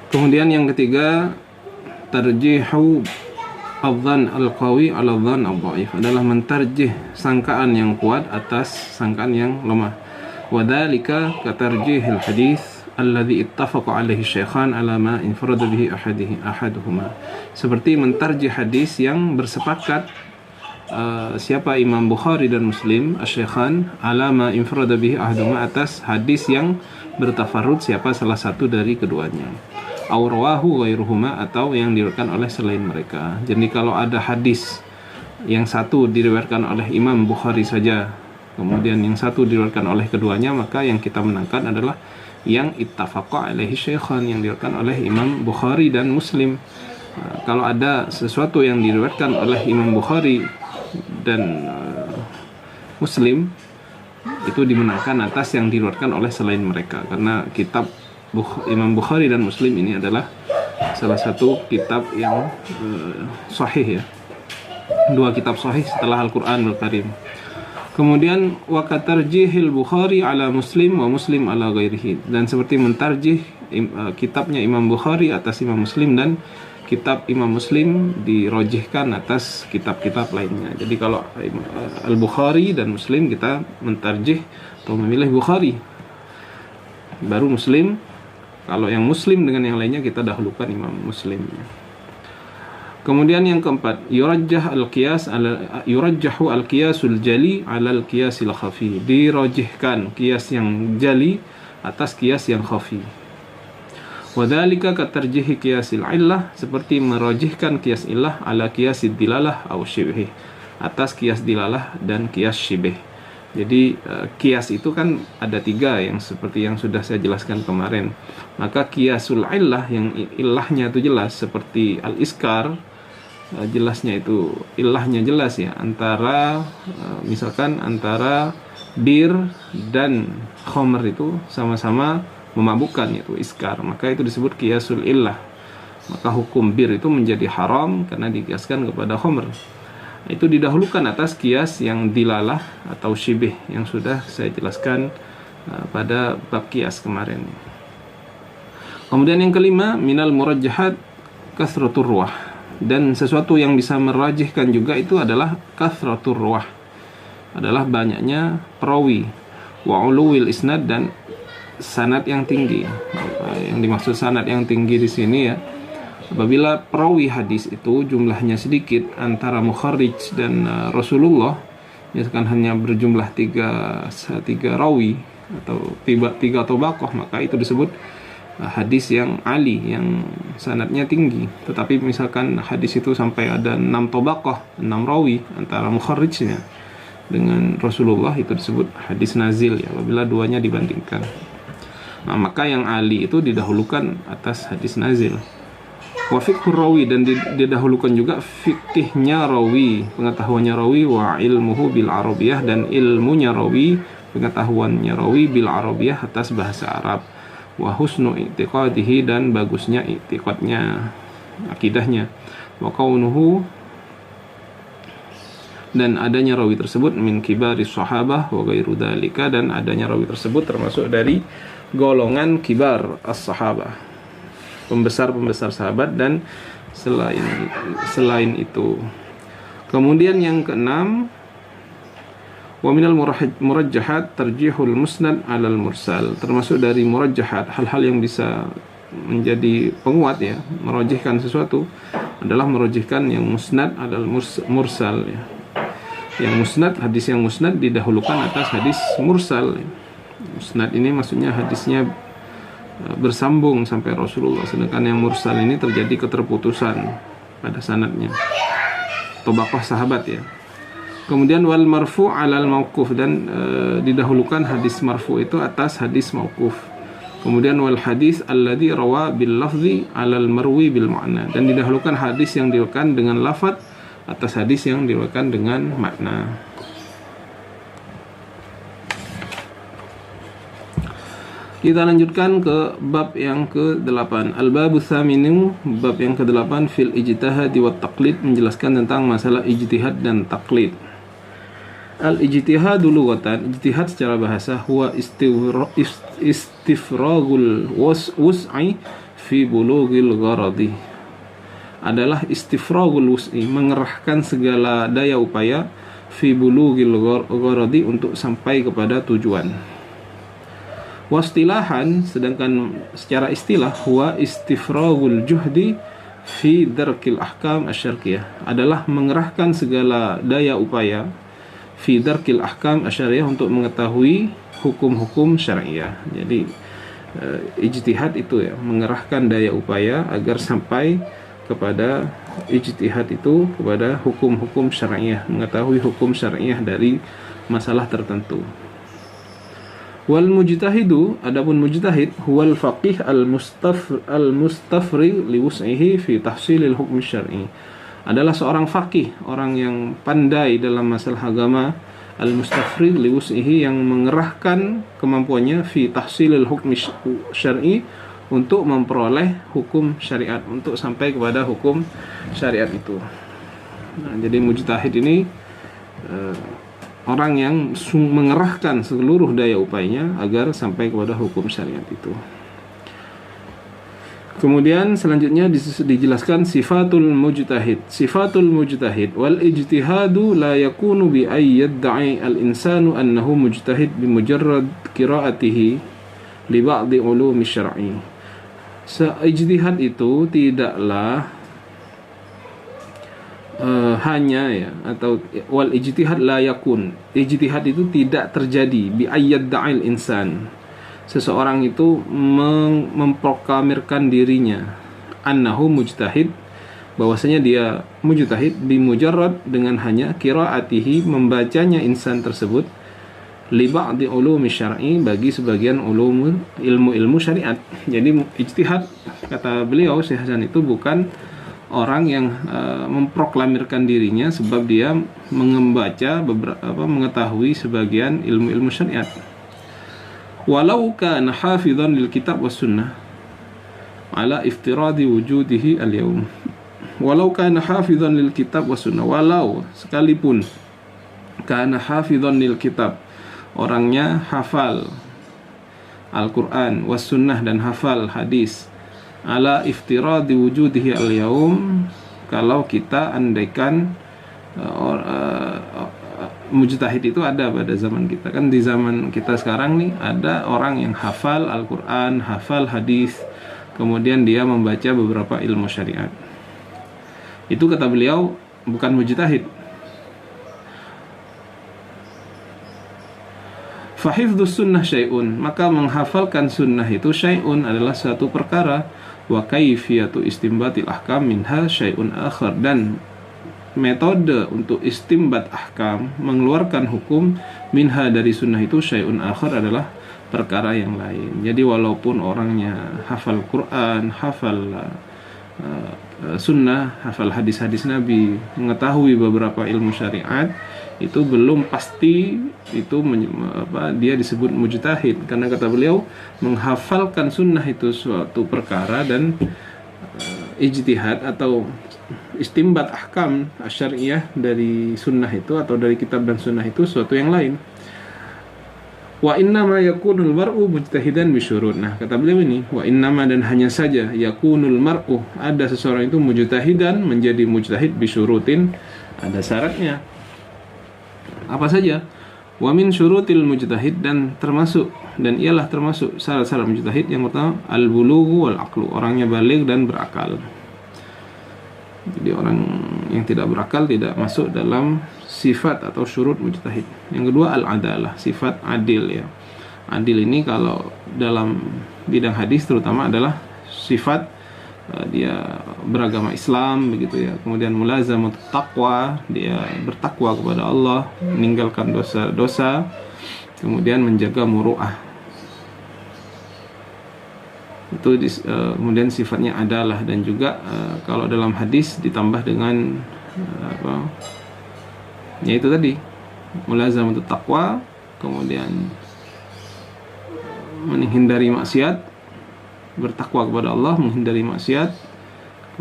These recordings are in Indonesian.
Kemudian yang ketiga, tarjihu adzan al-qawi ala adzan al-dhaif, adalah mentarjih sangkaan yang kuat atas sangkaan yang lemah. Wa dzalika ka tarjihil hadits alladhi ittafaqa alaihi syaikhan ala ma infrada bihi ahaduhuma, seperti mentarjih hadis yang bersepakat siapa Imam Bukhari dan Muslim asy-syaikhan ala ma infrada bihi ahaduhuma, atas hadis yang bertafarrud siapa salah satu dari keduanya. Aw rawahu ghairuhuma, atau yang diriwayatkan oleh selain mereka. Jadi kalau ada hadis yang satu diriwayatkan oleh Imam Bukhari saja, kemudian yang satu diriwayatkan oleh keduanya, maka yang kita menangkan adalah yang ittafaqa alaihi syaikhan, yang diriwayatkan oleh Imam Bukhari dan Muslim. Kalau ada sesuatu yang diriwayatkan oleh Imam Bukhari dan Muslim, itu dimenangkan atas yang diriwayatkan oleh selain mereka, karena kitab Imam Bukhari dan Muslim ini adalah salah satu kitab yang sahih ya, dua kitab sahih setelah Al-Quranul Karim. Kemudian wa katarjihil Bukhari ala Muslim wa Muslim ala ghairihi, dan seperti mentarjih kitabnya Imam Bukhari atas Imam Muslim dan kitab Imam Muslim dirojihkan atas kitab-kitab lainnya. Jadi kalau Al-Bukhari dan Muslim, kita mentarjih atau memilih Bukhari, baru Muslim. Kalau yang Muslim dengan yang lainnya, kita dahulukan Imam Muslim. Kemudian yang keempat, yurajjahu al-qiyasul jali ala al-qiyasil khafi, dirojihkan qiyas yang jali atas qiyas yang khafi. Wa dzalika ka tarjihi qiyasil illah, seperti merojihkan qiyas illah ala qiyasid dilalah aw syibih, atas qiyas dilalah dan qiyas syibih. Jadi qiyas itu kan ada tiga, yang seperti yang sudah saya jelaskan kemarin. Maka qiyasul illah, yang illahnya itu jelas, seperti al-iskar, jelasnya itu illahnya jelas ya, antara misalkan antara bir dan khamr itu sama-sama memabukkan, yaitu iskar, maka itu disebut qiyasul illah. Maka hukum bir itu menjadi haram karena dikiaskan kepada khamr. Itu didahulukan atas qiyas yang dilalah atau syibih yang sudah saya jelaskan pada bab qiyas kemarin. Kemudian yang kelima, minal murajjahat kathratur ruwah, dan sesuatu yang bisa merajihkan juga itu adalah kathratur ruwah, adalah banyaknya perawi, wa uluwil isnad, dan sanad yang tinggi. Yang dimaksud sanad yang tinggi di sini ya, apabila perawi hadis itu jumlahnya sedikit antara mukharrij dan Rasulullah, misalkan hanya berjumlah tiga rawi atau tiga tabaqah, maka itu disebut hadis yang ali, yang sanadnya tinggi. Tetapi misalkan hadis itu sampai ada 6 tabaqah, 6 rawi antara mukharrijnya dengan Rasulullah, itu disebut hadis nazil ya, apabila duanya dibandingkan. Nah, maka yang ali itu didahulukan atas hadis nazil. Wa fiqhur rawi, dan didahulukan juga fikihnya rawi, pengetahuannya rawi, wa ilmuhu bil arabiyah, dan ilmunya rawi, pengetahuannya rawi bil arabiyah, atas bahasa Arab. Wa husnu i'tiqadihi, dan bagusnya i'tiqadnya, akidahnya. Wa kaunuhu, dan adanya rawi tersebut min kibari sahabah wa ghairu dzalika, dan adanya rawi tersebut termasuk dari golongan kibar as-sahabah, pembesar-pembesar sahabat, dan selain itu. Kemudian yang keenam, wa minal murajjahat tarjihul musnad alal mursal, termasuk dari murajjahat, hal-hal yang bisa menjadi penguat ya, merojihkan sesuatu, adalah merojihkan yang musnad alal mursal ya. Yang musnad, hadis yang musnad didahulukan atas hadis mursal ya. Musnad ini maksudnya hadisnya bersambung sampai Rasulullah, sedangkan yang mursal ini terjadi keterputusan pada sanadnya, tabaqah sahabat ya. Kemudian wal marfu' alal mauquf, dan didahulukan hadis marfu' itu atas hadis mauquf. Kemudian wal hadis alladzi rawa bil lafzi alal marwi bil ma'na, dan didahulukan hadis yang diriwayatkan dengan lafaz atas hadis yang diriwayatkan dengan makna. Kita lanjutkan ke bab yang ke-8. Al-babu tsaminu, bab yang ke-8, fil ijtihad wa taqlid, menjelaskan tentang masalah ijtihad dan taqlid. Al-ijtihad lughatan, ijtihad secara bahasa, huwa istifragul wus'i fi bulughil gharadi adalah istifragul wus'i, mengerahkan segala daya upaya fi bulughil gharadi untuk sampai kepada tujuan. Wastilahan, sedangkan secara istilah, huwa istifragul juhdi fi darkil ahkam asyarqiyah, adalah mengerahkan segala daya upaya fi darkil ahkam asyariyah untuk mengetahui hukum-hukum syariah. Jadi ijtihad itu ya, mengerahkan daya upaya agar sampai kepada ijtihad itu kepada hukum-hukum syariah, mengetahui hukum syariah dari masalah tertentu. Wal mujtahidu, adapun mujtahid, huwal faqih al-mustafri li wus'ihi fi tahsilil hukm syar'i, adalah seorang faqih, orang yang pandai dalam masalah agama, al-mustafri li wus'ihi, yang mengerahkan kemampuannya fi tahsilil hukm syar'i, untuk memperoleh hukum syariat, untuk sampai kepada hukum syariat itu. Nah, jadi mujtahid ini orang yang mengerahkan seluruh daya upayanya agar sampai kepada hukum syariat itu. Kemudian selanjutnya dijelaskan sifatul mujtahid. Sifatul mujtahid wal ijtihadu la yakunu bi ay yad'i al-insanu annahu mujtahid bi mujarrad qira'atihi li ba'di ulumi syar'i. Ijtihad itu tidaklah hanya ya, atau wal ijtihad la yakun, ijtihad itu tidak terjadi bi ayyad da'il insan, seseorang itu memproklamirkan dirinya annahu mujtahid, bahwasanya dia mujtahid bi mujarrad, dengan hanya qiraatihi, membacanya insan tersebut, li ba'di ulumi syar'i, bagi sebagian ilmu syariat. Jadi ijtihad, kata beliau Syekh Hasan, itu bukan orang yang memproklamirkan dirinya sebab dia membaca mengetahui sebagian ilmu syariat. Walau kana hafizan lil kitab was sunnah ala iftiradi wujudihi al-yawm. Walau kana hafizan lil kitab was sunnah, walau sekalipun kana hafizan lil kitab, orangnya hafal Al-Quran was sunnah, dan hafal hadis, ala iftiradi wujudihi al-yaum, kalau kita andaikan mujtahid itu ada pada zaman kita. Kan di zaman kita sekarang nih ada orang yang hafal Al-Quran, hafal hadis, kemudian dia membaca beberapa ilmu syariat. Itu kata beliau bukan mujtahid. Fahifdus sunnah syai'un, maka menghafalkan sunnah itu syai'un, adalah suatu perkara. Wa kaifiyatu istimbatil ahkam minha syai'un akhar, dan metode untuk istimbat ahkam, mengeluarkan hukum, minha dari sunnah itu, syai'un akhar, adalah perkara yang lain. Jadi walaupun orangnya hafal Quran, hafal sunnah, hafal hadis-hadis Nabi, mengetahui beberapa ilmu syariat, itu belum pasti itu dia disebut mujtahid, karena kata beliau menghafalkan sunnah itu suatu perkara, dan ijtihad atau istimbat ahkam syariah dari sunnah itu, atau dari kitab dan sunnah itu, suatu yang lain. Wa innama yakunul mar'u mujtahidan bisyurut. Nah, kata beliau ini, wa innama, dan hanya saja, yakunul mar'u, ada seseorang itu mujtahidan, menjadi mujtahid, bisyurutin, ada syaratnya. Apa saja? Wa min syurutil mujtahid, dan ialah termasuk syarat-syarat mujtahid, yang pertama al-bulughu wal aqlu, orangnya baligh dan berakal. Jadi orang yang tidak berakal tidak masuk dalam sifat atau syurut mujtahid. Yang kedua al-adalah, sifat adil ya. Adil ini kalau dalam bidang hadis terutama adalah sifat dia beragama Islam begitu ya. Kemudian mulazamat taqwa, dia bertakwa kepada Allah, meninggalkan dosa-dosa, kemudian menjaga muru'ah. Itu kemudian sifatnya adalah, dan juga kalau dalam hadis ditambah dengan ya itu tadi, mulazamat taqwa, kemudian menghindari maksiat, bertakwa kepada Allah, menghindari maksiat,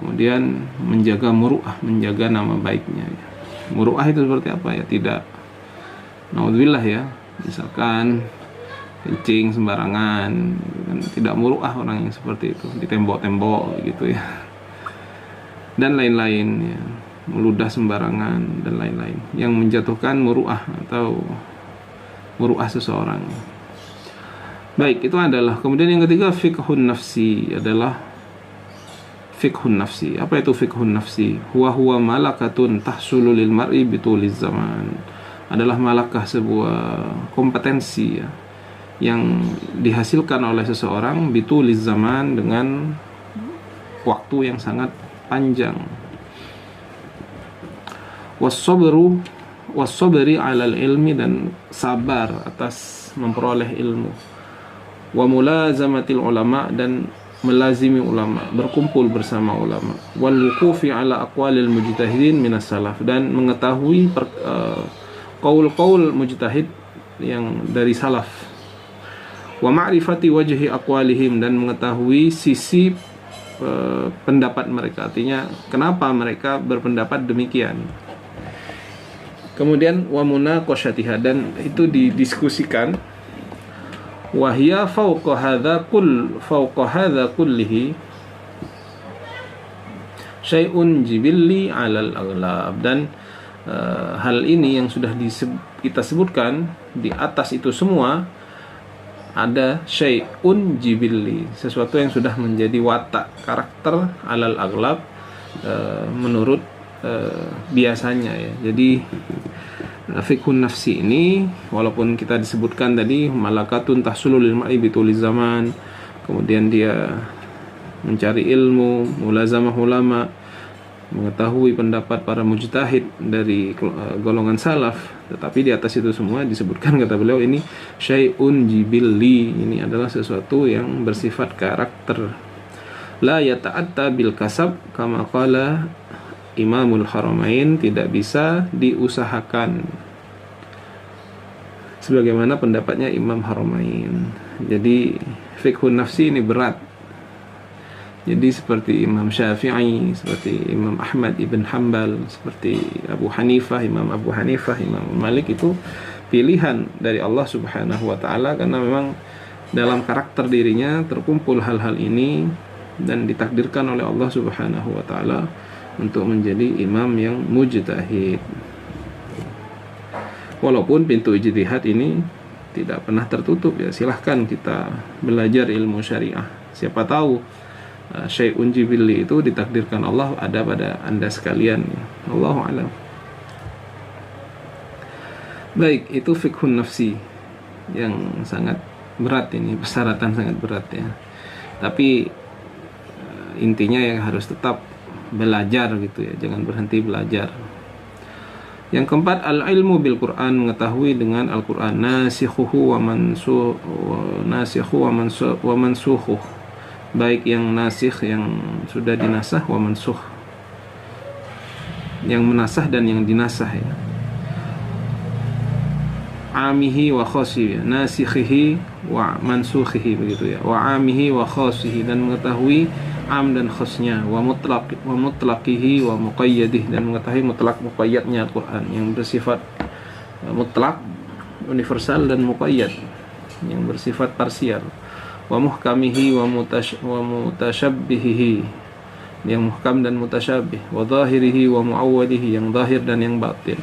kemudian menjaga muru'ah, menjaga nama baiknya. Muru'ah itu seperti apa ya? Tidak, naudzubillah ya, misalkan kencing sembarangan, kan tidak muruah orang yang seperti itu, di tembok-tembok gitu ya, dan lain-lain ya, meludah sembarangan dan lain-lain yang menjatuhkan muruah atau muruah seseorang. Baik, itu adalah. Kemudian yang ketiga, fiqhun nafsi adalah fiqhun nafsi. Apa itu fiqhun nafsi? Huwa malakatun tahsulu lil mar'i bituliz zaman. Adalah malakah, sebuah kompetensi ya, yang dihasilkan oleh seseorang bituliz zaman, dengan waktu yang sangat panjang. Wasobri alal ilmi, dan sabar atas memperoleh ilmu. Wa mulazamatil ulama, dan melazimi ulama, berkumpul bersama ulama. Wal wuqufi ala aqwalil mujtahidin minas salaf, dan mengetahui qaul-qaul mujtahid yang dari salaf. Wa ma'rifati wajhi aqwalihim, dan mengetahui sisi pendapat mereka, artinya kenapa mereka berpendapat demikian. Kemudian wa munaqashatiha, dan itu didiskusikan. Wa hiya fawqa hadza kullihi syai'un jibilli 'alal aghlab, dan hal ini yang sudah kita sebutkan, di atas itu semua ada syai'un jibilli, sesuatu yang sudah menjadi watak karakter, alal aghlab, menurut biasanya ya. Jadi fiqhun nafsi ini, walaupun kita disebutkan tadi malakatun tahsulu lil mar'i bituliz zaman, kemudian dia mencari ilmu, mulazamah ulama, mengetahui pendapat para mujtahid dari golongan salaf, tetapi di atas itu semua disebutkan, kata beliau, ini syai'un jibilli, ini adalah sesuatu yang bersifat karakter, la yata'atta bil kasab, kama qala Imamul Haramain, tidak bisa diusahakan, sebagaimana pendapatnya Imam Haramain. Jadi fiqhun nafsi ini berat. Jadi seperti Imam Syafi'i, seperti Imam Ahmad ibn Hanbal, seperti Abu Hanifah, Imam Malik, itu pilihan dari Allah Subhanahu wa ta'ala, karena memang dalam karakter dirinya terkumpul hal-hal ini, dan ditakdirkan oleh Allah Subhanahu wa ta'ala untuk menjadi imam yang mujtahid. Walaupun pintu ijtihad ini tidak pernah tertutup ya, silahkan kita belajar ilmu syariah, siapa tahu syai'un jibilli itu ditakdirkan Allah ada pada Anda sekalian. Allahu a'lam. Baik, itu fiqhun nafsi yang sangat berat ini, persyaratan sangat berat ya. Tapi intinya ya harus tetap belajar gitu ya, jangan berhenti belajar. Yang keempat, al-ilmu bil Quran, mengetahui dengan Al-Quran, nasikhuhu wa mansukhuh, baik yang nasikh, yang sudah dinasah, wa mansukh, yang menasah dan yang dinasah ya. Amihi wa khasihi, nasikhihi wa mansukhihi, begitu ya. Wa amihi wa khasihi, dan mengetahui am dan khasnya, wa mutlaqihi wa muqayyadih, dan mengetahui mutlak muqayyadnya Al-Quran, yang bersifat mutlak universal, dan muqayyad yang bersifat parsial. Wa muhkamihi wa mutasyabbihihi, yang muhkam dan mutasyabih. Wa zahirihi wa muawwalihi, yang zahir dan yang batin.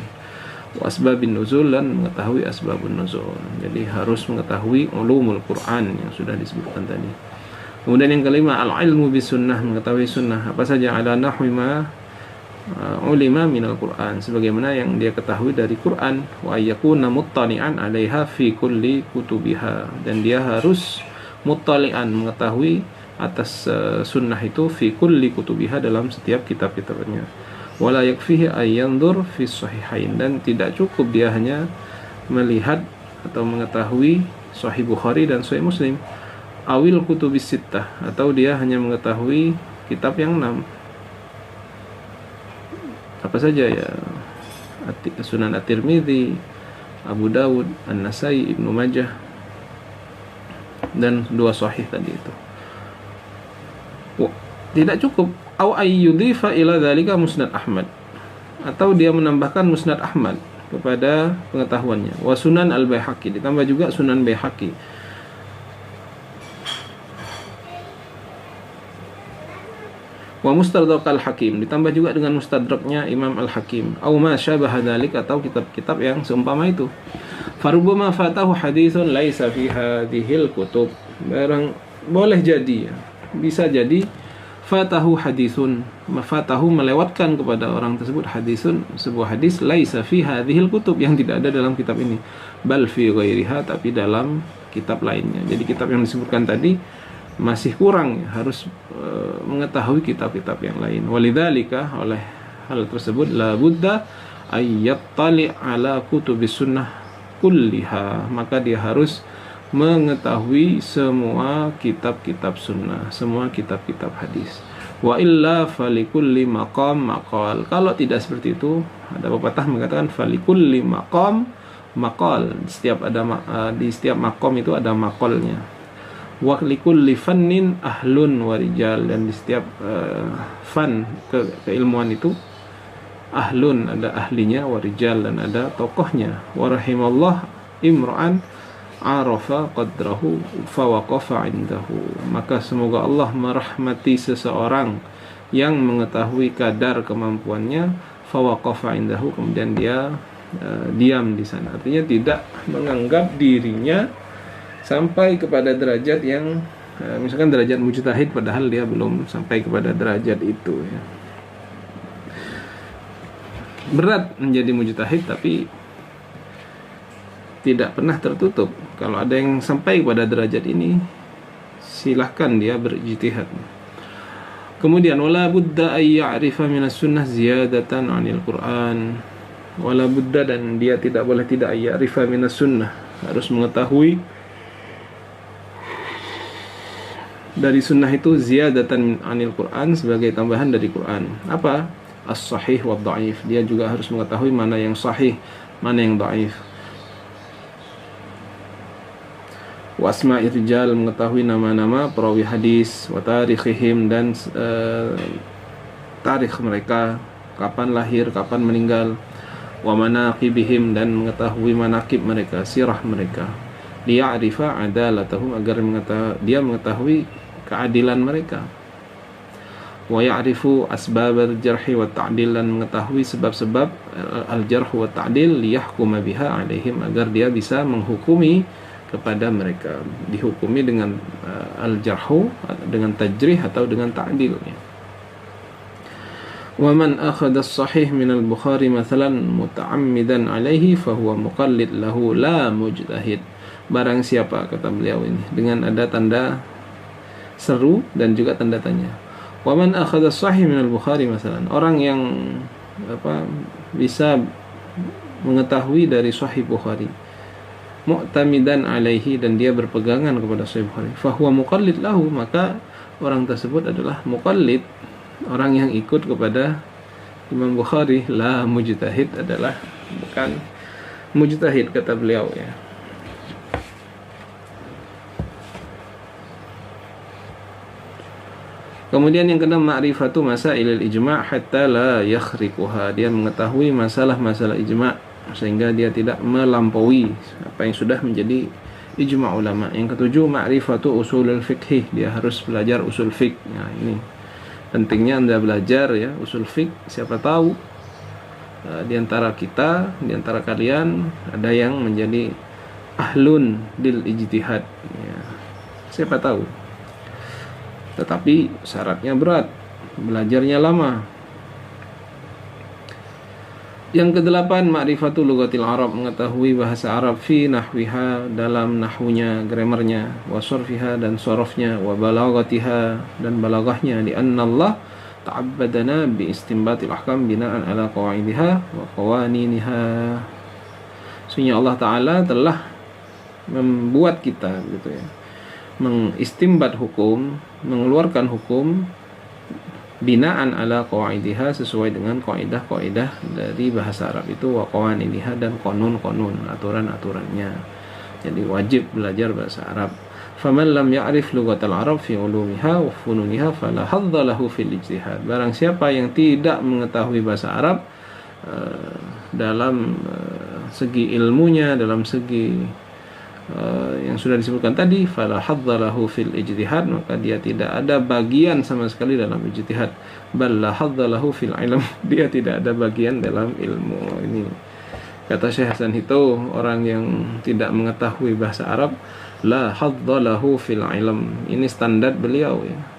Wa asbabin nuzul, dan mengetahui asbabun nuzul. Jadi harus mengetahui ulumul Quran yang sudah disebutkan tadi. Kemudian yang kelima, al-ilmu bis sunnah, mengetahui sunnah, apa saja, ala nahwi ma ulima minal Quran, sebagaimana yang dia ketahui dari Quran. Wa ayyakuna muttali'an 'alaiha fi kulli kutubiha, dan dia harus muttali'an, mengetahui atas sunnah itu, fi kulli kutubiha, dalam setiap kitab-kitabnya. Wala yakfihi ayyanzur fi sahihain, dan tidak cukup dia hanya melihat atau mengetahui Sahih Bukhari dan Sahih Muslim, awil kutubis sittah, atau dia hanya mengetahui kitab yang 6. Apa saja ya, Sunan At-Tirmidzi, Abu Dawud, An-Nasai, Ibnu Majah, dan 2 sahih tadi itu. Tidak cukup. Au ayyudhifa ila dzalika musnad Ahmad, atau dia menambahkan musnad Ahmad kepada pengetahuannya. Wa sunan al-Baihaqi, ditambah juga sunan Baihaqi. Wa mustadrak al-Hakim, ditambah juga dengan mustadraknya Imam al-Hakim, au ma syabaha dzalik, atau kitab-kitab yang seumpama itu. Farubbama fatahu haditsun laisa fi hadhil kutub, barang boleh jadi ya, bisa jadi fatahu haditsun, fatahu melewatkan kepada orang tersebut haditsun, sebuah hadis laisa fi hadhil kutub, yang tidak ada dalam kitab ini, bal fi ghairiha, tapi dalam kitab lainnya. Jadi kitab yang disebutkan tadi masih kurang ya, harus mengetahui kitab-kitab yang lain. Walidzalika, oleh hal tersebut, la budda ayyattali ala kutubis sunnah kulliha, maka dia harus mengetahui semua kitab-kitab sunnah, semua kitab-kitab hadis. Wa illa falikulli maqam maqal, kalau tidak seperti itu, ada pepatah mengatakan falikulli maqam maqal, di setiap maqam itu ada maqalnya. Wa likulli fannin ahlun wa rijal, dan di setiap fan keilmuan itu ahlun, ada ahlinya, wa rijal, dan ada tokohnya. Wa rahimallah imra'an arafa qadrahu fa waqafa indahu, maka semoga Allah merahmati seseorang yang mengetahui kadar kemampuannya, fa waqafa indahu, kemudian dia diam di sana, artinya tidak menganggap dirinya sampai kepada derajat yang misalkan derajat mujtahid, padahal dia belum sampai kepada derajat itu ya. Berat menjadi mujtahid, tapi tidak pernah tertutup. Kalau ada yang sampai kepada derajat ini, silahkan dia berijtihad. Kemudian wala budda ay ya'rifa minas sunnah ziyadatan 'anil Qur'an, wala budda, dan dia tidak boleh tidak ay ya'rifa minas sunnah, harus mengetahui dari sunnah itu ziyadatan anil Quran, sebagai tambahan dari Quran. Apa? As-sahih wa dhaif, dia juga harus mengetahui mana yang sahih, mana yang dhaif. Wa asma'i rijal, mengetahui nama-nama perawi hadis, wa tarikhihim, dan tarikh mereka, kapan lahir, kapan meninggal. Wa manaqibihim, dan mengetahui manaqib mereka, sirah mereka. Liya'rifa adalatahum, agar dia mengetahui keadilan mereka. Wa ya'rifu asbab al-jarh wa ta'dil, dan mengetahui sebab-sebab al-jarh wa ta'dil, liyahkuma biha alaihim, agar dia bisa menghukumi kepada mereka, dihukumi dengan al-jarh, dengan tajrih atau dengan ta'dil. Wa man akhadha as-sahih min al-Bukhari mathalan muta'ammidan alaihi fahuwa muqallid lahu la mujtahid. Barang siapa, kata beliau ini dengan ada tanda seru dan juga tanda tanya. Wa man akhadha as-sahih min al-Bukhari masalan, orang yang bisa mengetahui dari Sahih Bukhari, mu'tamidan alaihi, dan dia berpegangan kepada Sahih Bukhari, fa huwa muqallid lahu, maka orang tersebut adalah muqallid, orang yang ikut kepada Imam Bukhari. La mujtahid, adalah bukan mujtahid, kata beliau ya. Kemudian yang kedua, ma'rifatu masailil ijma' hatta la yakhriquha, dia mengetahui masalah-masalah ijma' sehingga dia tidak melampaui apa yang sudah menjadi ijma' ulama. Yang ketujuh, ma'rifatu usulul fiqh, dia harus belajar usul fiqh. Nah, ini pentingnya Anda belajar ya usul fiqh. Siapa tahu di antara kita, di antara kalian ada yang menjadi ahlun bil ijtihad ya. Siapa tahu. Tetapi syaratnya berat, belajarnya lama. Yang kedelapan, ma'rifatul lughatil Arab, mengetahui bahasa Arab, fi nahwiha, dalam nahwunya, grammarnya, wa sarfiha, dan sorofnya, wa balaghatiha, dan balaghahnya, li anna Allah ta'abbadana bi istinbatil ahkam bina'an ala qawaidiha wa qawaniniha. Sesungguhnya Allah Ta'ala telah membuat kita gitu ya, mengistimbat hukum, mengeluarkan hukum binaan ala qawaidiha, sesuai dengan kaidah-kaidah dari bahasa Arab itu, wa qawaniniha, dan konun-konun, aturan-aturannya. Jadi wajib belajar bahasa Arab. Faman lam ya'rif lughatal Arab fi ulumiha wa fununiha fala hadza lahu fil ijtihad. Barang siapa yang tidak mengetahui bahasa Arab dalam segi ilmunya, dalam segi yang sudah disebutkan tadi, fala hadzalahu fil ijtihad, maka dia tidak ada bagian sama sekali dalam ijtihad. Bal la hadzalahu fil ilm, dia tidak ada bagian dalam ilmu. Ini kata Syekh Hasan Hito, orang yang tidak mengetahui bahasa Arab, la hadzalahu fil ilm. Ini standar beliau ya.